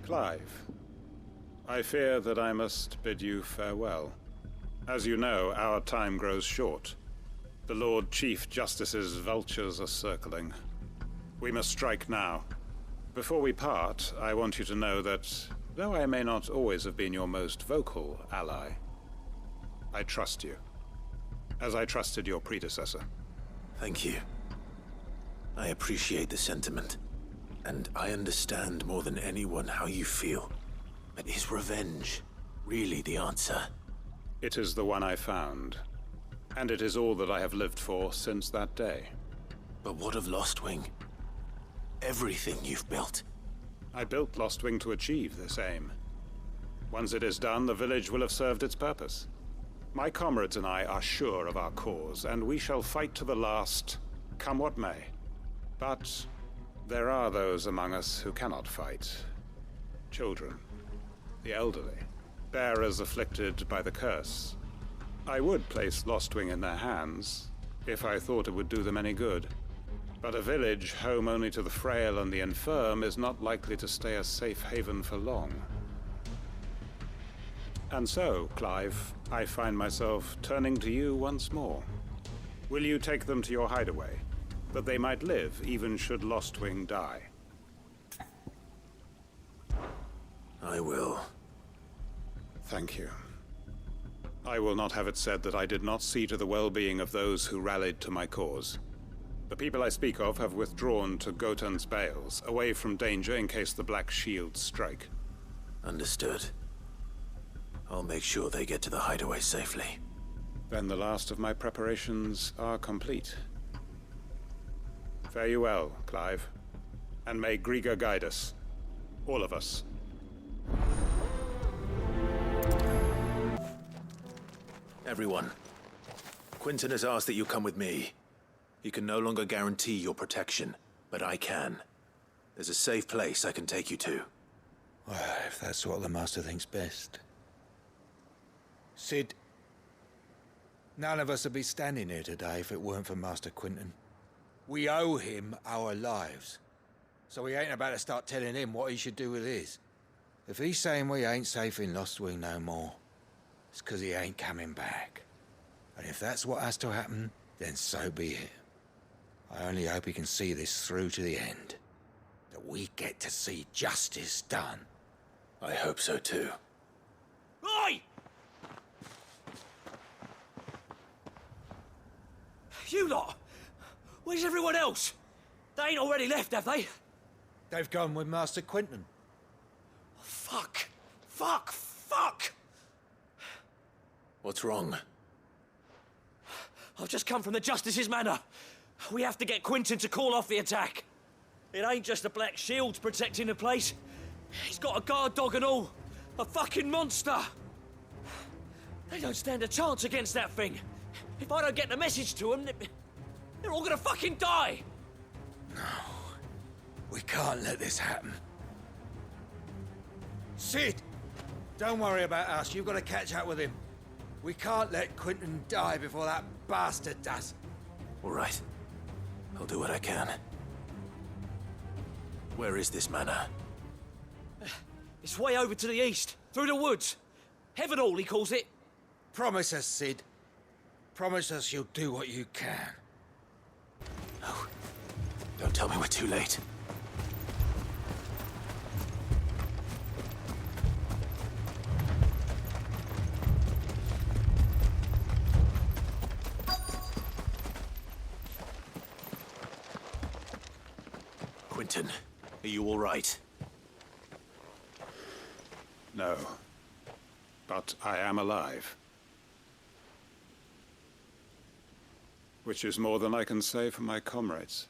Clive, I fear that I must bid you farewell. As you know, our time grows short. The Lord Chief Justice's vultures are circling. We must strike now. Before we part, I want you to know that, though I may not always have been your most vocal ally, I trust you, as I trusted your predecessor. Thank you. I appreciate the sentiment, and I understand more than anyone how you feel. But is revenge really the answer? It is the one I found, and it is all that I have lived for since that day. But what of Lostwing? Everything you've built. I built Lostwing to achieve this aim. Once it is done, the village will have served its purpose. My comrades and I are sure of our cause, and we shall fight to the last, come what may. But there are those among us who cannot fight. Children, the elderly, bearers afflicted by the curse. I would place Lostwing in their hands, if I thought it would do them any good. But a village home only to the frail and the infirm is not likely to stay a safe haven for long. And so, Clive, I find myself turning to you once more. Will you take them to your hideaway, that they might live even should Lostwing die? I will. Thank you. I will not have it said that I did not see to the well-being of those who rallied to my cause. The people I speak of have withdrawn to Gotan's Bales, away from danger in case the Black Shields strike. Understood. I'll make sure they get to the hideaway safely. Then the last of my preparations are complete. Fare you well, Clive. And may Griga guide us. All of us. Everyone, Quinton has asked that you come with me. He can no longer guarantee your protection, but I can. There's a safe place I can take you to. Well, if that's what the Master thinks best. Sid, none of us would be standing here today if it weren't for Master Quinton. We owe him our lives, so we ain't about to start telling him what he should do with his. If he's saying we ain't safe in Lostwing no more, it's 'cause he ain't coming back. And if that's what has to happen, then so be it. I only hope he can see this through to the end. That we get to see justice done. I hope so too. Oi! You lot! Where's everyone else? They ain't already left, have they? They've gone with Master Quinton. Fuck! Fuck! Fuck! What's wrong? I've just come from the Justice's manor. We have to get Quinton to call off the attack. It ain't just the Black Shields protecting the place. He's got a guard dog and all. A fucking monster. They don't stand a chance against that thing. If I don't get the message to them, they're all gonna fucking die. No. We can't let this happen. Sid! Don't worry about us. You've got to catch up with him. We can't let Quinton die before that bastard does. All right. I'll do what I can. Where is this manor? It's way over to the east, through the woods. Heavenhall, he calls it. Promise us, Sid. Promise us you'll do what you can. No. Don't tell me we're too late. Quinton, are you all right? No. But I am alive. Which is more than I can say for my comrades.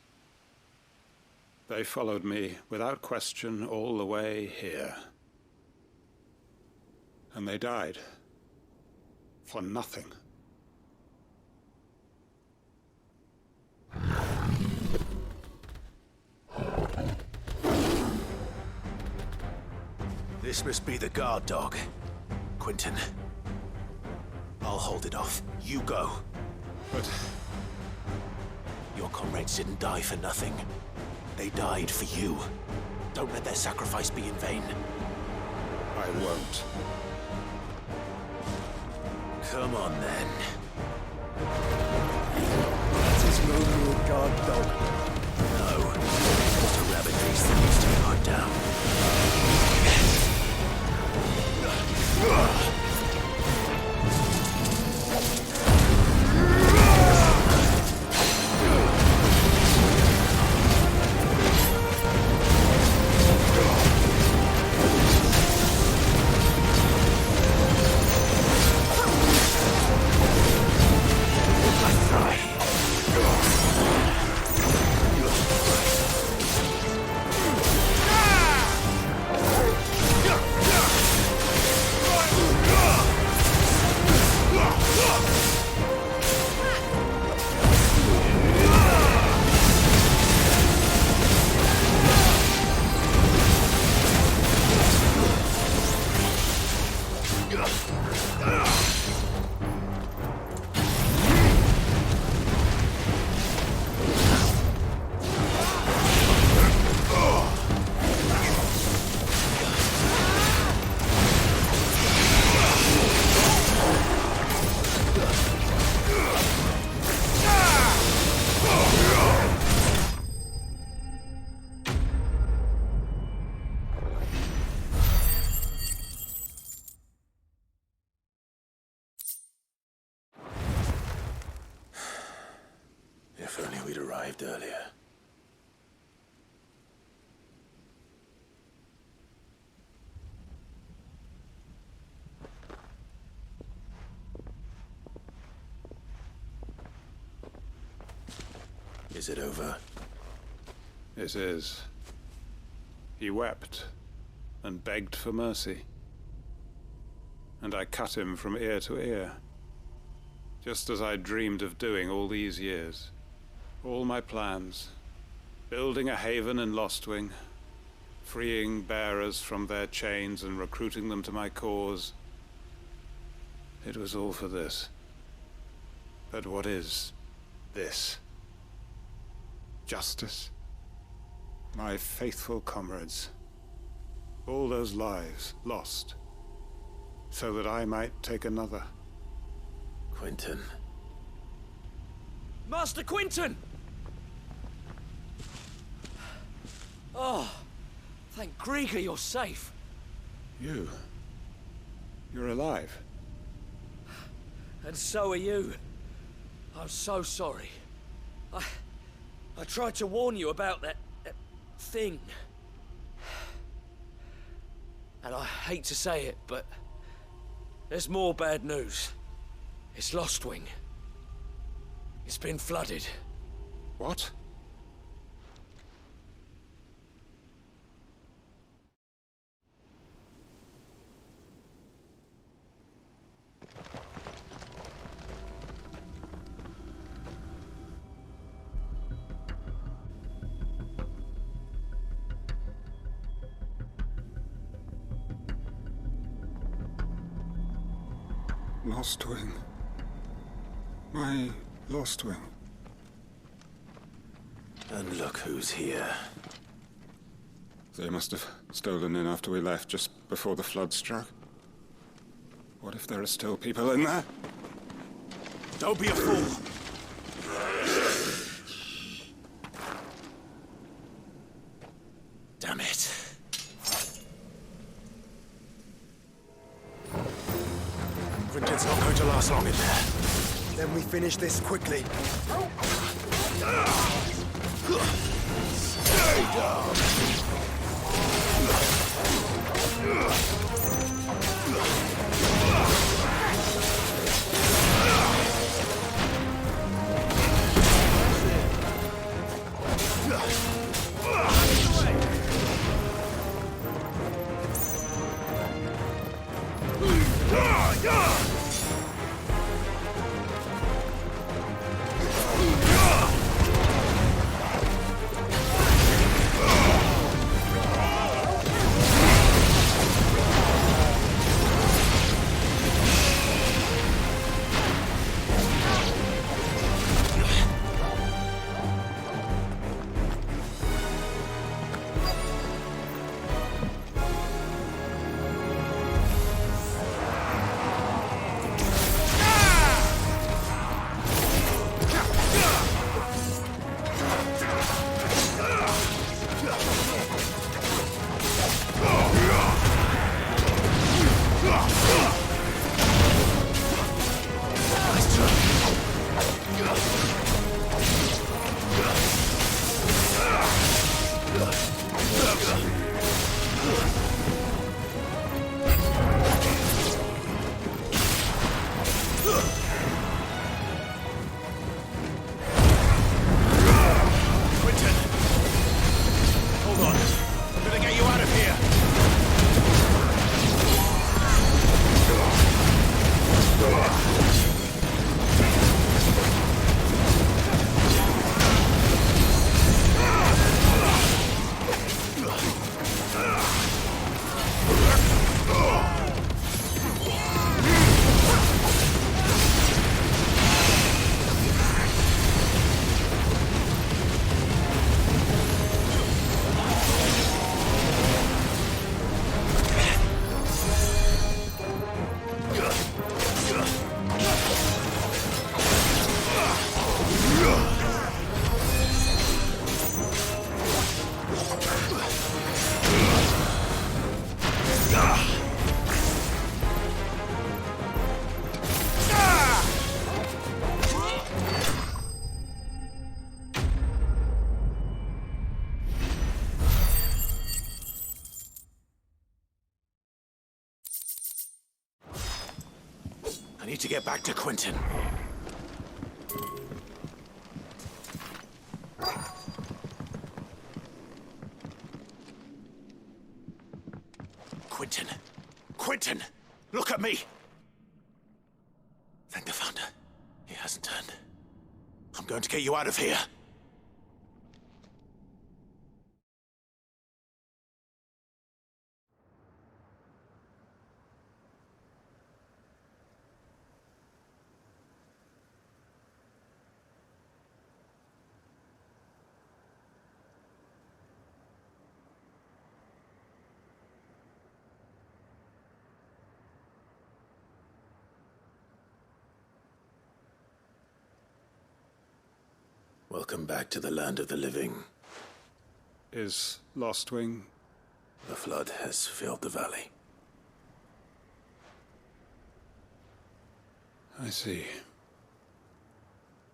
They followed me without question all the way here. And they died. For nothing. This must be the guard dog. Quinton. I'll hold it off. You go. But your comrades didn't die for nothing. They died for you. Don't let their sacrifice be in vain. I won't. Come on, then. That is no real guard dog. No. Just a rabbit-faced that needs to be knocked down. If only we'd arrived earlier. Is it over? It is. He wept and begged for mercy. And I cut him from ear to ear, just as I dreamed of doing all these years. All my plans, building a haven in Lostwing, freeing bearers from their chains and recruiting them to my cause. It was all for this. But what is this? Justice? My faithful comrades. All those lives lost, so that I might take another. Quentin. Master Quinton! Oh, thank Grieger you're safe. You're alive. And so are you. I'm so sorry. I tried to warn you about that thing. And I hate to say it, but there's more bad news. It's Lostwing. It's been flooded. What? Lostwing. My Lostwing. And look who's here. They must have stolen in after we left, just before the flood struck. What if there are still people in there? Don't be a fool! Damn it. Quinton's not going to last long in there. Then we finish this quickly. Stay down! need to get back to Quentin. Quentin! Quentin! Look at me! Thank the Founder. He hasn't turned. I'm going to get you out of here. Welcome back to the land of the living. Is Lostwing? The flood has filled the valley. I see.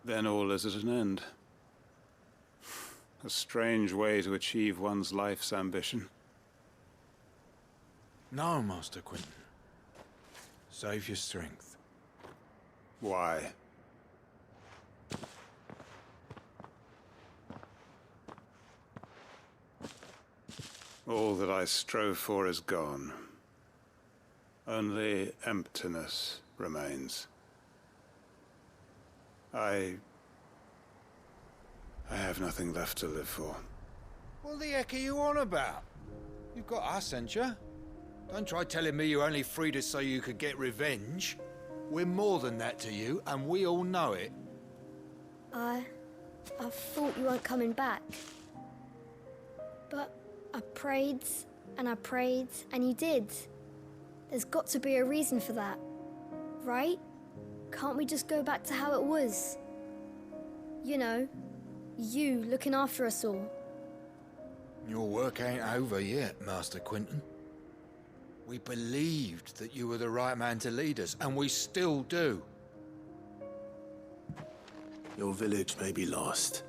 Then all is at an end. A strange way to achieve one's life's ambition. No, Master Quentin. Save your strength. Why? All that I strove for is gone. Only emptiness remains. I have nothing left to live for. What the heck are you on about? You've got us, ain't you? Don't try telling me you only freed us so you could get revenge. We're more than that to you, and we all know it. I thought you weren't coming back. But I prayed, and you did. There's got to be a reason for that, right? Can't we just go back to how it was? You know, you looking after us all. Your work ain't over yet, Master Quentin. We believed that you were the right man to lead us, and we still do. Your village may be lost,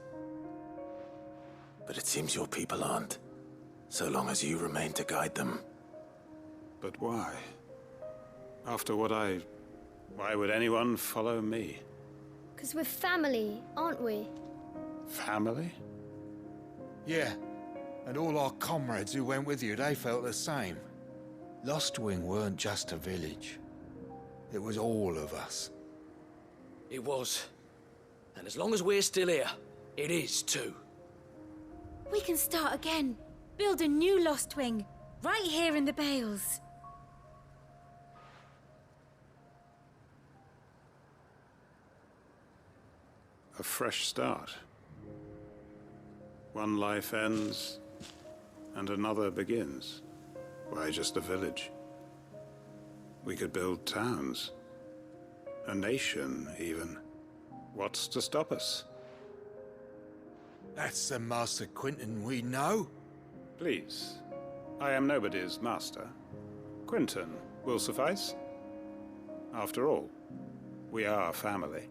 but it seems your people aren't, so long as you remain to guide them. But why? After what why would anyone follow me? 'Cause we're family, aren't we? Family? Yeah, and all our comrades who went with you, they felt the same. Lostwing weren't just a village. It was all of us. It was. And as long as we're still here, it is too. We can start again. Build a new Lostwing, right here in the Bales. A fresh start. One life ends, and another begins. Why just a village? We could build towns. A nation, even. What's to stop us? That's the Master Quentin we know. Please. I am nobody's master. Quentin will suffice. After all, we are family.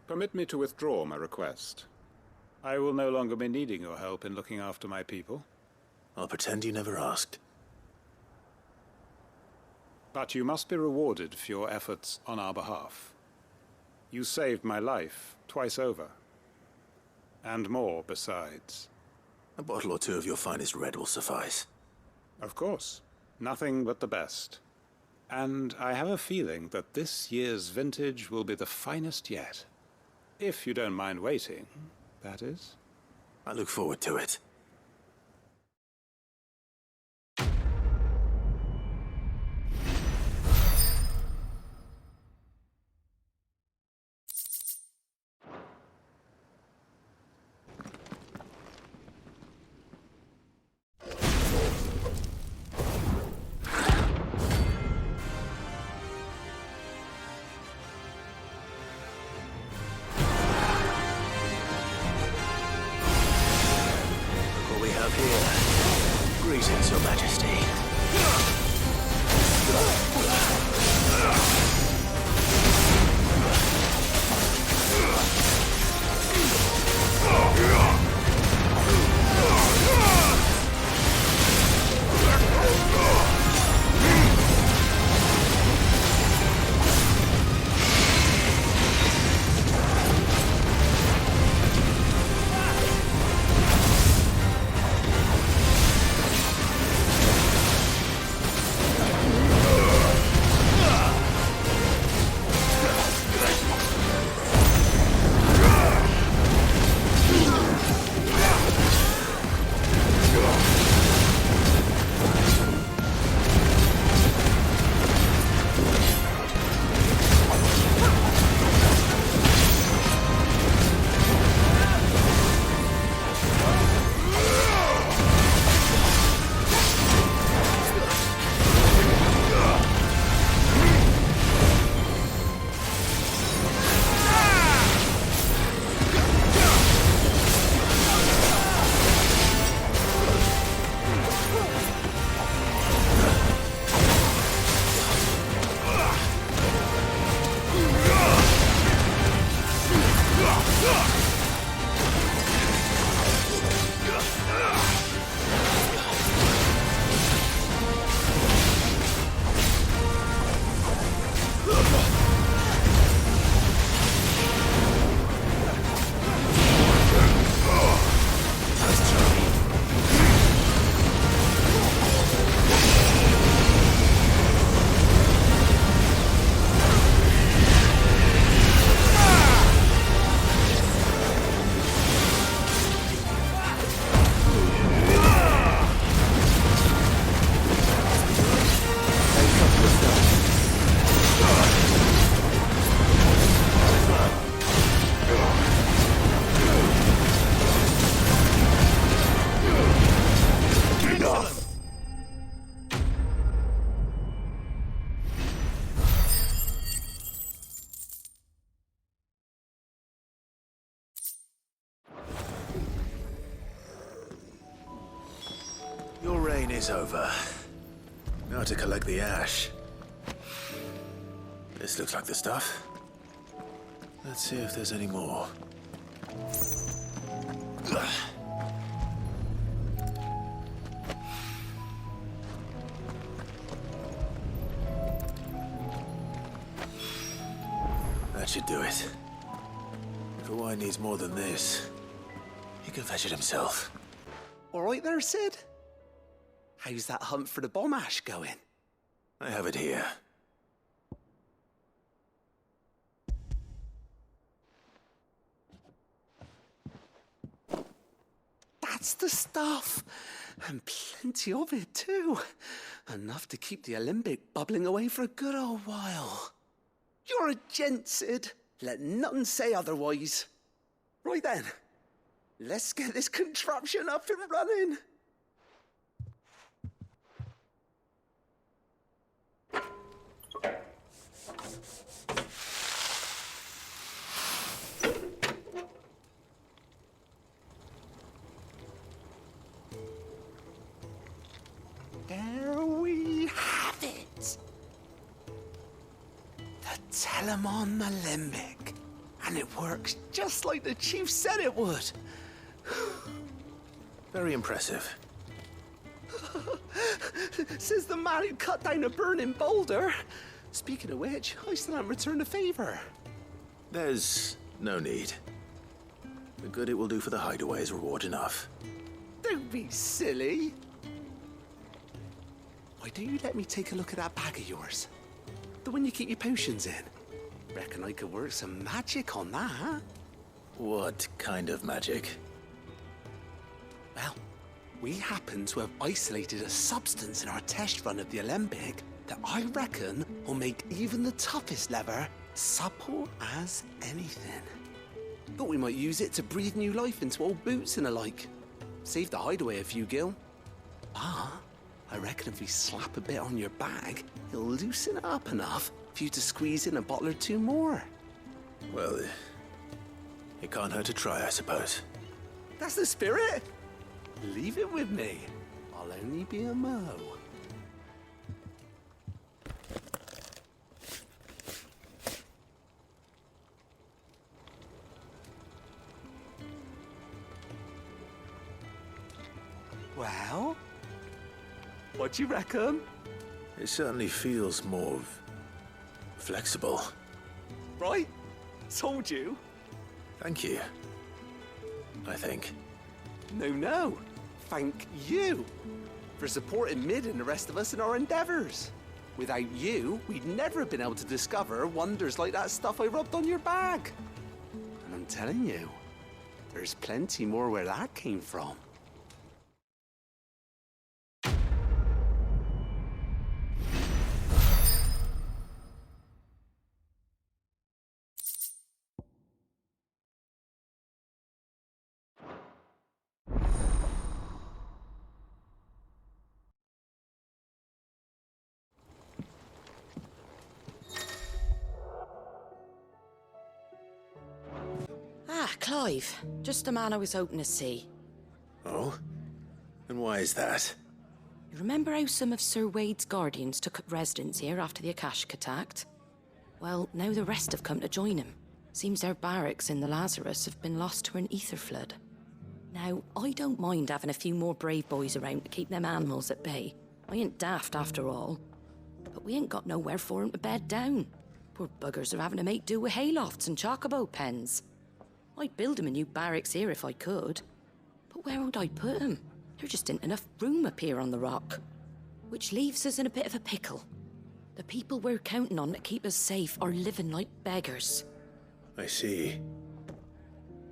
Permit me to withdraw my request. I will no longer be needing your help in looking after my people. I'll pretend you never asked. But you must be rewarded for your efforts on our behalf. You saved my life twice over. And more besides. A bottle or two of your finest red will suffice. Of course. Nothing but the best. And I have a feeling that this year's vintage will be the finest yet. If you don't mind waiting, that is. I look forward to it. Greetings, Your Majesty. is over. Now to collect the ash. This looks like the stuff. Let's see if there's any more. That should do it. If Hawaii needs more than this, he can fetch it himself. All right there, Sid? How's that hunt for the bomb ash going? I have it here. That's the stuff. And plenty of it, too. Enough to keep the Alembic bubbling away for a good old while. You're a gent, Sid. Let nothing say otherwise. Right then, let's get this contraption up and running. There we have it. The Telemon Alembic. And it works just like the chief said it would. Very impressive. Says the man who cut down a burning boulder. Speaking of which, I still haven't returned the favor. There's no need. The good it will do for the hideaway is reward enough. Don't be silly. Why don't you let me take a look at that bag of yours? The one you keep your potions in. Reckon I could work some magic on that. What kind of magic? Well, we happen to have isolated a substance in our test run of the Alembic that I reckon will make even the toughest lever supple as anything. Thought we might use it to breathe new life into old boots and the like. Save the hideaway a few gil. Ah, I reckon if we slap a bit on your bag, it'll loosen it up enough for you to squeeze in a bottle or two more. Well, it can't hurt to try, I suppose. That's the spirit. Leave it with me. I'll only be a mo. Well, what do you reckon? It certainly feels more flexible. Right? Told you. Thank you. I think. No. Thank you for supporting Mid and the rest of us in our endeavors. Without you, we'd never have been able to discover wonders like that stuff I rubbed on your bag. And I'm telling you, there's plenty more where that came from. Ah, Clive. Just the man I was hoping to see. Oh? And why is that? You remember how some of Sir Wade's guardians took up residence here after the Akashic attacked? Well, now the rest have come to join him. Seems their barracks in the Lazarus have been lost to an ether flood. Now, I don't mind having a few more brave boys around to keep them animals at bay. I ain't daft after all. But we ain't got nowhere for 'em to bed down. Poor buggers are having to make do with haylofts and chocobo pens. I'd build 'em a new barracks here if I could. But where would I put 'em? There just ain't enough room up here on the rock. Which leaves us in a bit of a pickle. The people we're counting on to keep us safe are living like beggars. I see.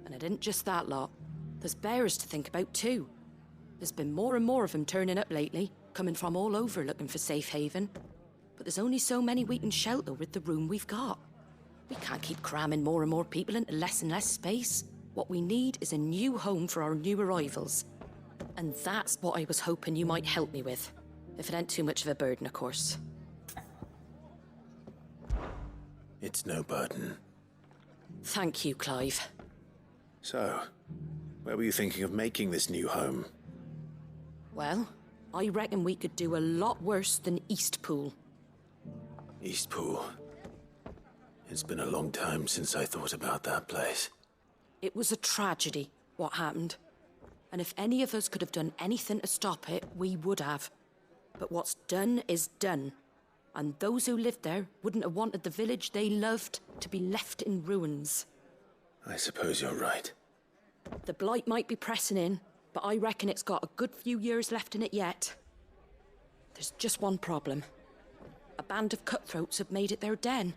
And it isn't just that lot. There's bears to think about too. There's been more and more of them turning up lately, coming from all over looking for safe haven. But there's only so many we can shelter with the room we've got. We can't keep cramming more and more people into less and less space. What we need is a new home for our new arrivals. And that's what I was hoping you might help me with. If it ain't too much of a burden, of course. It's no burden. Thank you, Clive. So, where were you thinking of making this new home? Well, I reckon we could do a lot worse than Eastpool. Eastpool. It's been a long time since I thought about that place. It was a tragedy, what happened. And if any of us could have done anything to stop it, we would have. But what's done is done. And those who lived there wouldn't have wanted the village they loved to be left in ruins. I suppose you're right. The blight might be pressing in, but I reckon it's got a good few years left in it yet. There's just one problem. A band of cutthroats have made it their den,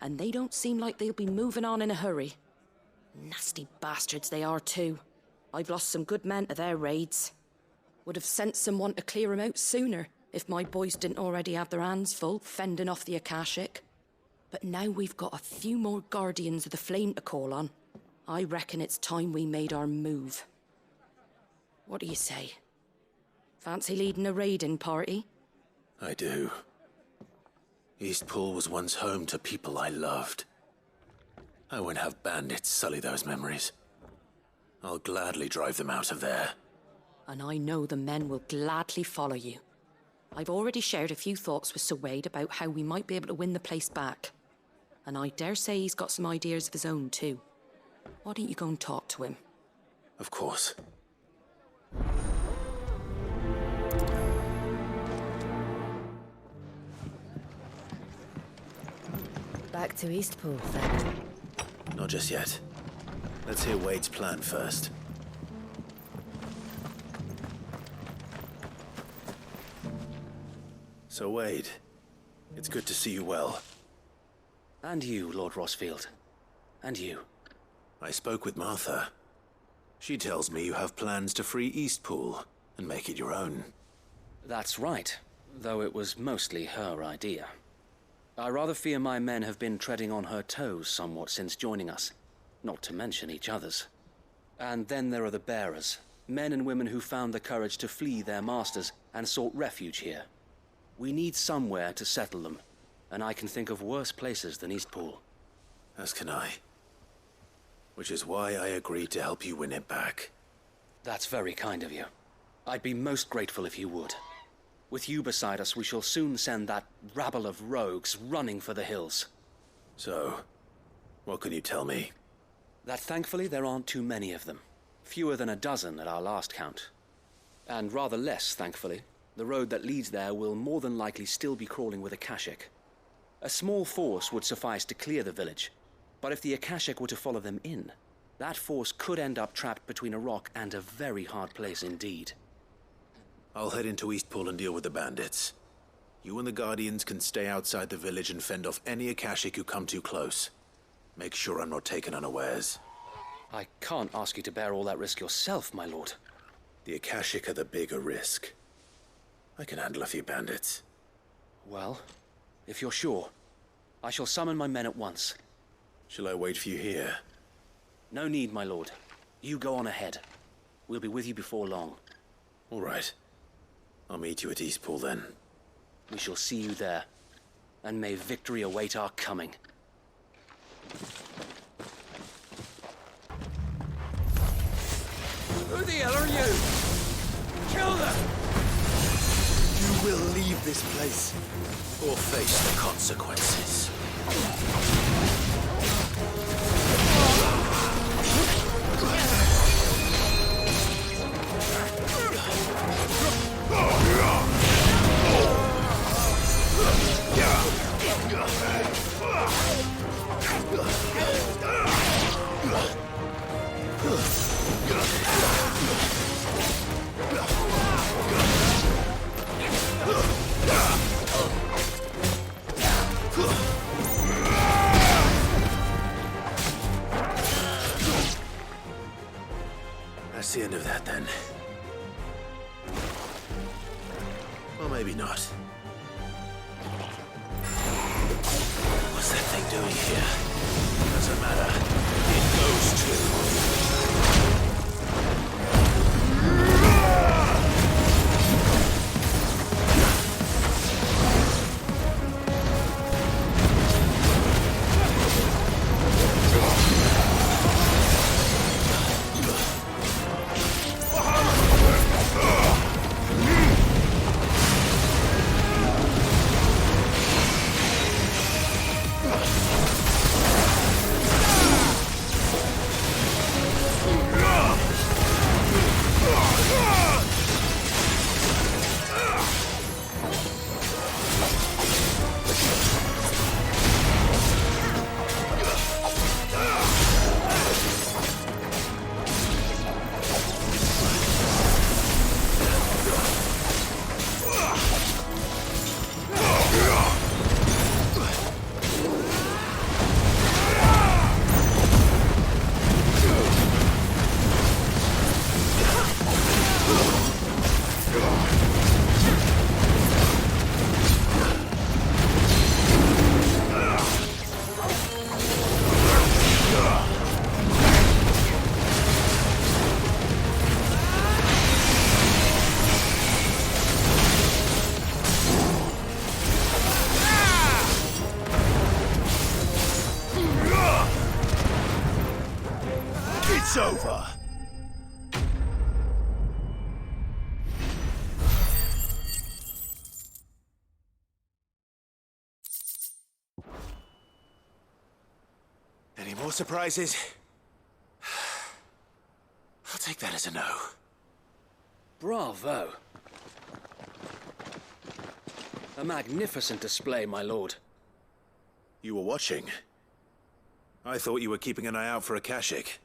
and they don't seem like they'll be moving on in a hurry. Nasty bastards they are too. I've lost some good men to their raids. Would have sent someone to clear 'em out sooner, if my boys didn't already have their hands full fending off the Akashic. But now we've got a few more Guardians of the Flame to call on. I reckon it's time we made our move. What do you say? Fancy leading a raiding party? I do. Eastpool was once home to people I loved. I won't have bandits sully those memories. I'll gladly drive them out of there. And I know the men will gladly follow you. I've already shared a few thoughts with Sir Wade about how we might be able to win the place back. And I dare say he's got some ideas of his own too. Why don't you go and talk to him? Of course. Back to Eastpool, then. Not just yet. Let's hear Wade's plan first. So Wade, it's good to see you well. And you, Lord Rossfield. And you. I spoke with Martha. She tells me you have plans to free Eastpool and make it your own. That's right, though it was mostly her idea. I rather fear my men have been treading on her toes somewhat since joining us, not to mention each other's. And then there are the bearers, men and women who found the courage to flee their masters and sought refuge here. We need somewhere to settle them, and I can think of worse places than Eastpool. As can I. Which is why I agreed to help you win it back. That's very kind of you. I'd be most grateful if you would. With you beside us, we shall soon send that rabble of rogues running for the hills. So, what can you tell me? That thankfully there aren't too many of them. Fewer than a dozen at our last count. And rather less, thankfully. The road that leads there will more than likely still be crawling with Akashic. A small force would suffice to clear the village, but if the Akashic were to follow them in, that force could end up trapped between a rock and a very hard place indeed. I'll head into Eastpool and deal with the bandits. You and the Guardians can stay outside the village and fend off any Akashic who come too close. Make sure I'm not taken unawares. I can't ask you to bear all that risk yourself, my lord. The Akashic are the bigger risk. I can handle a few bandits. Well, if you're sure, I shall summon my men at once. Shall I wait for you here? No need, my lord. You go on ahead. We'll be with you before long. All right. I'll meet you at Eastpool then. We shall see you there. And may victory await our coming. Who the hell are you? Kill them! You will leave this place. Or face the consequences. That's the end of that, then. Well, maybe not. What's that thing doing here? Doesn't matter. It goes to... It's over! Any more surprises? I'll take that as a no. Bravo. A magnificent display, my lord. You were watching? I thought you were keeping an eye out for a Kashik.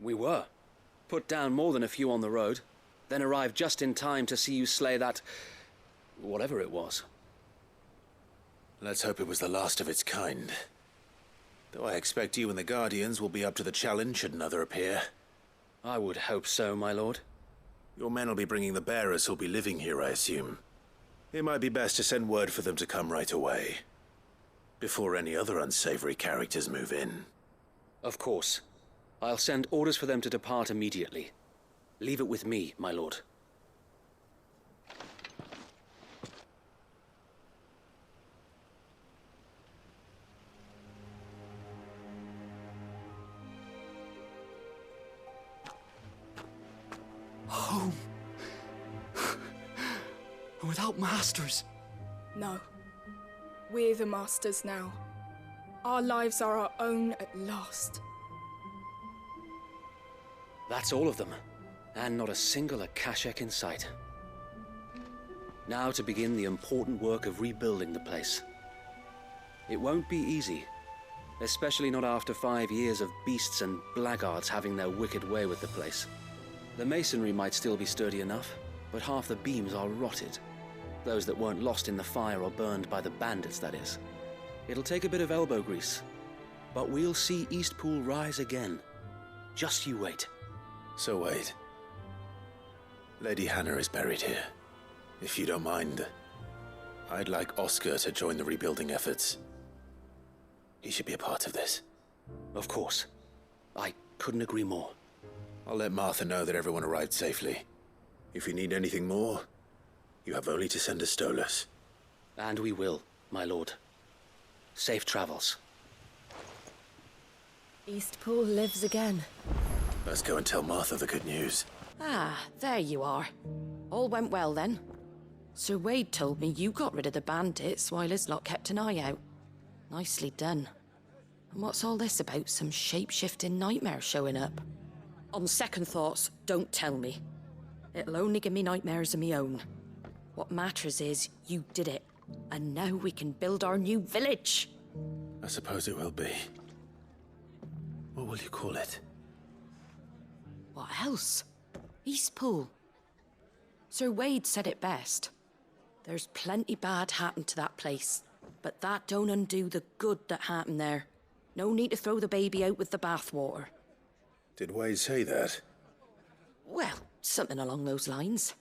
We were. Put down more than a few on the road, then arrived just in time to see you slay that... whatever it was. Let's hope it was the last of its kind. Though I expect you and the Guardians will be up to the challenge should another appear. I would hope so, my lord. Your men will be bringing the bearers who'll be living here, I assume. It might be best to send word for them to come right away, before any other unsavory characters move in. Of course. I'll send orders for them to depart immediately. Leave it with me, my lord. Home. Without masters. No. We're the masters now. Our lives are our own at last. That's all of them. And not a single Akashek in sight. Now to begin the important work of rebuilding the place. It won't be easy. Especially not after 5 years of beasts and blackguards having their wicked way with the place. The masonry might still be sturdy enough, but half the beams are rotted. Those that weren't lost in the fire or burned by the bandits, that is. It'll take a bit of elbow grease, but we'll see Eastpool rise again. Just you wait. So wait. Lady Hannah is buried here. If you don't mind, I'd like Oscar to join the rebuilding efforts. He should be a part of this. Of course. I couldn't agree more. I'll let Martha know that everyone arrived safely. If you need anything more, you have only to send a Stolas. And we will, my lord. Safe travels. Eastpool lives again. Let's go and tell Martha the good news. Ah, there you are. All went well then. Sir Wade told me you got rid of the bandits while his lot kept an eye out. Nicely done. And what's all this about some shape-shifting nightmare showing up? On second thoughts, don't tell me. It'll only give me nightmares of me own. What matters is you did it, and now we can build our new village. I suppose it will be. What will you call it? What else? Eastpool. Sir Wade said it best. There's plenty bad happened to that place, but that don't undo the good that happened there. No need to throw the baby out with the bathwater. Did Wade say that? Well, something along those lines.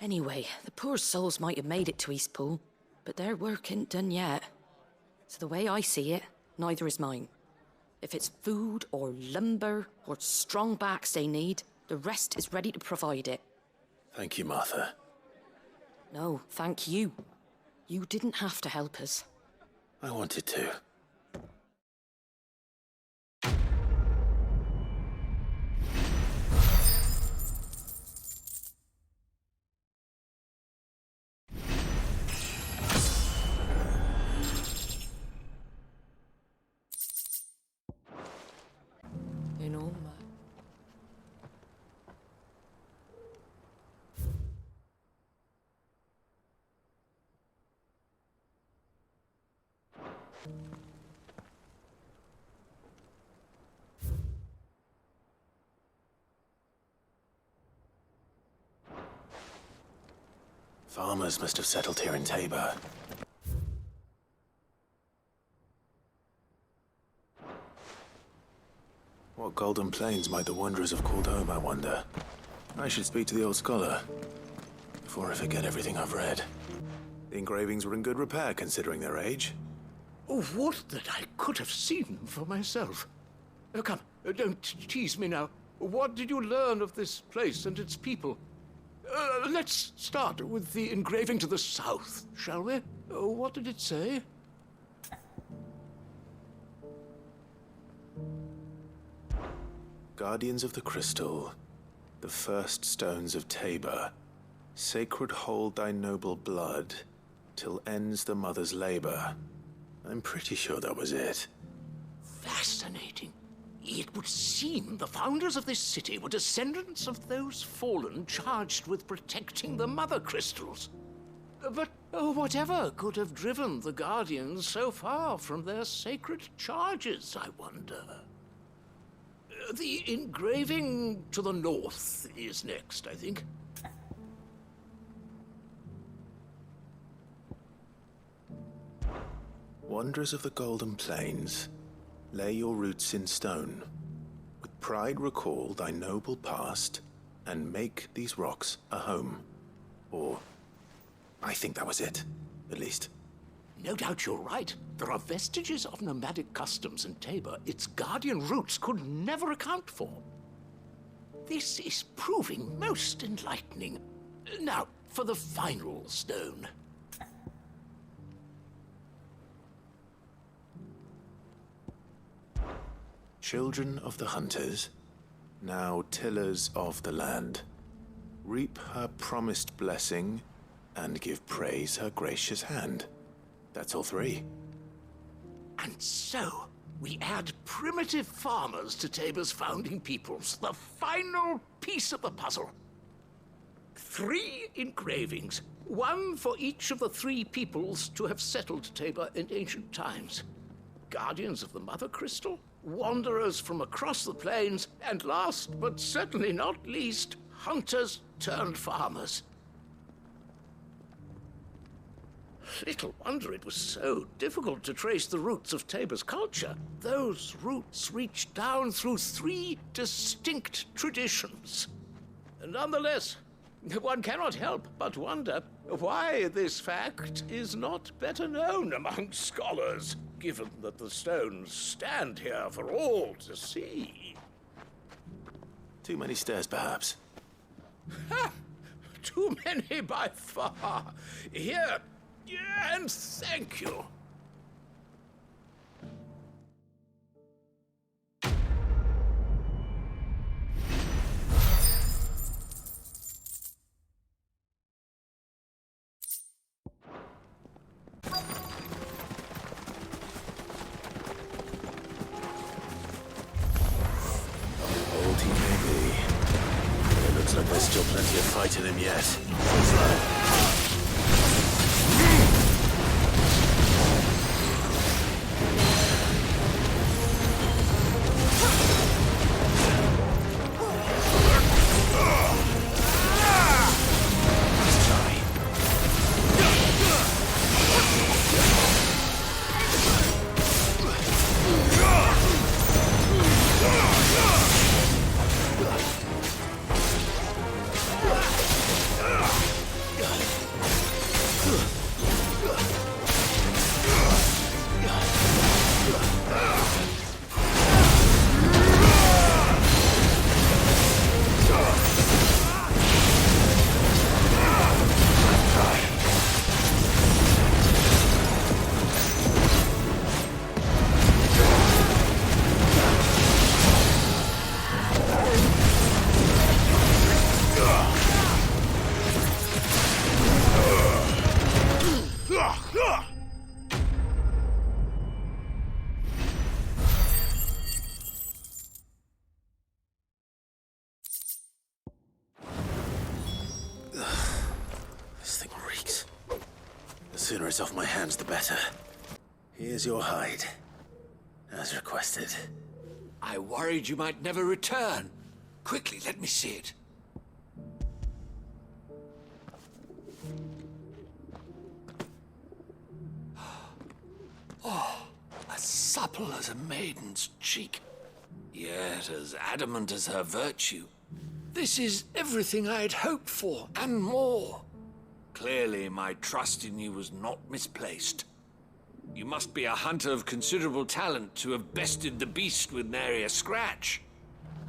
Anyway, the poor souls might have made it to Eastpool, but their work ain't done yet. So the way I see it, neither is mine. If it's food or lumber or strong backs they need, the rest is ready to provide it. Thank you, Martha. No, thank you. You didn't have to help us. I wanted to. In all Farmers must have settled here in Tabor. What golden plains might the wanderers have called home, I wonder? I should speak to the old scholar, before I forget everything I've read. The engravings were in good repair, considering their age. Oh, would that I could have seen them for myself. Oh, come, don't tease me now. What did you learn of this place and its people? Let's start with the engraving to the south, shall we? What did it say? Guardians of the Crystal, the first stones of Tabor, sacred hold thy noble blood, till ends the mother's labor. I'm pretty sure that was it. Fascinating. It would seem the founders of this city were descendants of those fallen charged with protecting the mother crystals. But whatever could have driven the Guardians so far from their sacred charges, I wonder? The engraving to the north is next, I think. Wanderers of the Golden Plains, lay your roots in stone. With pride recall thy noble past, and make these rocks a home. Or, I think that was it, at least. No doubt you're right. There are vestiges of nomadic customs in Tabor its guardian roots could never account for. This is proving most enlightening. Now, for the final stone. Children of the hunters, now tillers of the land, reap her promised blessing and give praise her gracious hand. That's all three. And so, we add primitive farmers to Tabor's founding peoples, the final piece of the puzzle. 3 engravings, one for each of the 3 peoples to have settled Tabor in ancient times. Guardians of the Mother Crystal, wanderers from across the plains, and last but certainly not least, hunters turned farmers. Little wonder it was so difficult to trace the roots of Tabor's culture. Those roots reach down through 3 distinct traditions. Nonetheless, one cannot help but wonder why this fact is not better known among scholars, given that the stones stand here for all to see. Too many stairs, perhaps. Ha! Too many by far. Here, and thank you. Old he may be. It looks like there's still plenty of fight in him yet. This thing reeks. The sooner it's off my hands, the better. Here's your hide, as requested. I worried you might never return. Quickly, let me see it. Oh, as supple as a maiden's cheek, yet as adamant as her virtue. This is everything I had hoped for, and more. Clearly, my trust in you was not misplaced. You must be a hunter of considerable talent to have bested the beast with nary a scratch.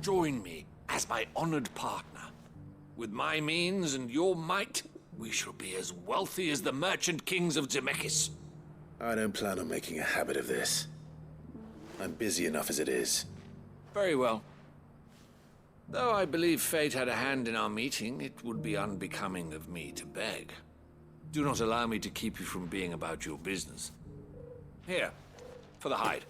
Join me as my honored partner. With my means and your might, we shall be as wealthy as the merchant kings of Zemeckis. I don't plan on making a habit of this. I'm busy enough as it is. Very well. Though I believe fate had a hand in our meeting, it would be unbecoming of me to beg. Do not allow me to keep you from being about your business. Here, for the hide.